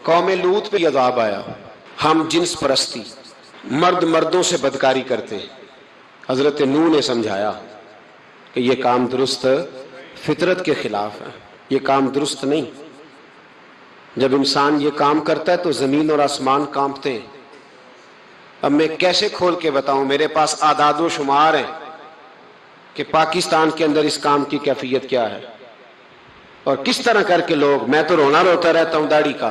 قوم لوط پہ عذاب آیا. ہم جنس پرستی، مرد مردوں سے بدکاری کرتے ہیں. حضرت نوح نے سمجھایا کہ یہ کام درست فطرت کے خلاف ہے، یہ کام درست نہیں. جب انسان یہ کام کرتا ہے تو زمین اور آسمان کانپتے ہیں. اب میں کیسے کھول کے بتاؤں، میرے پاس اعداد و شمار ہیں کہ پاکستان کے اندر اس کام کی کیفیت کیا ہے اور کس طرح کر کے لوگ، میں تو رونا روتا رہتا ہوں داڑھی کا.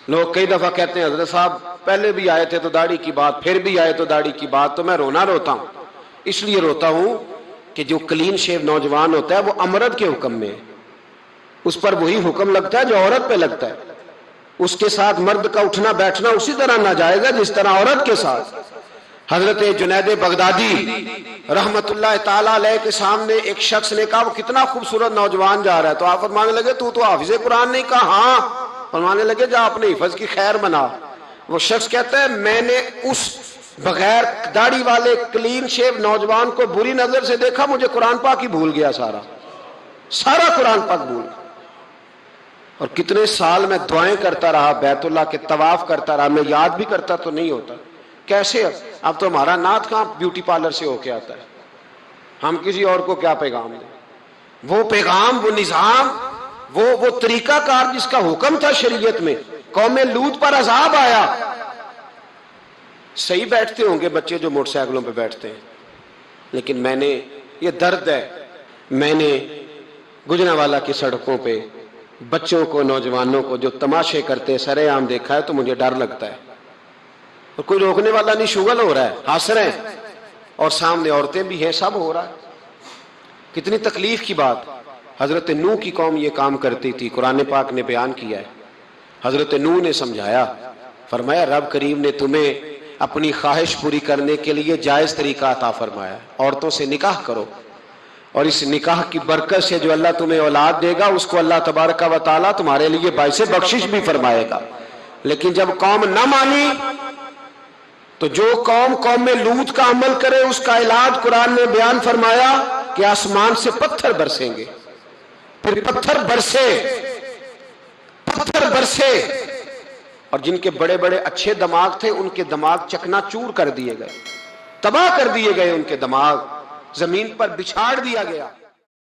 لوگ کئی دفعہ کہتے ہیں حضرت صاحب پہلے بھی آئے تھے تو داڑھی کی بات، پھر بھی آئے تو داڑھی کی بات. تو میں رونا روتا ہوں، اس لیے روتا ہوں کہ جو کلین شیو نوجوان ہوتا ہے وہ امرد کے حکم میں ہے، اس پر وہی حکم لگتا ہے جو عورت پہ لگتا ہے. اس کے ساتھ مرد کا اٹھنا بیٹھنا اسی طرح ناجائز ہے جس طرح عورت کے ساتھ. حضرت جنید بغدادی رحمت اللہ تعالی علیہ کے سامنے ایک شخص نے کہا وہ کتنا خوبصورت نوجوان جا رہا ہے، تو آپ فرمانے لگے تو حافظ قرآن نہیں؟ کہا ہاں. فرمانے لگے جا اپنے حفظ کی خیر بنا. وہ شخص کہتا ہے میں نے اس بغیر داڑھی والے کلین شیو نوجوان کو بری نظر سے دیکھا، مجھے قرآن پاک ہی بھول گیا، سارا قرآن پاک بھول گیا. اور کتنے سال میں دعائیں کرتا رہا، بیت اللہ کے طواف کرتا رہا، میں یاد بھی کرتا تو نہیں ہوتا. کیسے اب تو ہمارا نعت کہاں بیوٹی پارلر سے ہو کے آتا ہے، ہم کسی اور کو کیا پیغام دیں. وہ پیغام، وہ نظام، وہ طریقہ کار جس کا حکم تھا شریعت میں. قوم لوط پر عذاب آیا. صحیح بیٹھتے ہوں گے بچے جو موٹر سائیکلوں پہ بیٹھتے ہیں، لیکن میں نے، یہ درد ہے، میں نے گجرانوالہ کی سڑکوں پہ بچوں کو، نوجوانوں کو جو تماشے کرتے سرے عام دیکھا ہے تو مجھے ڈر لگتا ہے. اور کوئی روکنے والا نہیں، شغل ہو رہا ہے، ہنس رہے ہیں، اور سامنے عورتیں بھی ہیں، سب ہو رہا ہے. کتنی تکلیف کی بات. حضرت نوح کی قوم یہ کام کرتی تھی، قرآن پاک نے بیان کیا ہے. حضرت نوح نے سمجھایا، فرمایا رب کریم نے تمہیں اپنی خواہش پوری کرنے کے لیے جائز طریقہ عطا فرمایا، عورتوں سے نکاح کرو، اور اس نکاح کی برکت سے جو اللہ تمہیں اولاد دے گا اس کو اللہ تبارک و تعالیٰ تمہارے لیے باعث بخشش بھی فرمائے گا. لیکن جب قوم نہ مانی تو جو قوم میں لوط کا عمل کرے اس کا علاج قرآن نے بیان فرمایا کہ آسمان سے پتھر برسیں گے. پھر پتھر برسے اور جن کے بڑے بڑے اچھے دماغ تھے ان کے دماغ چکنا چور کر دیے گئے، تباہ کر دیے گئے، ان کے دماغ زمین پر بچھاڑ دیا گیا.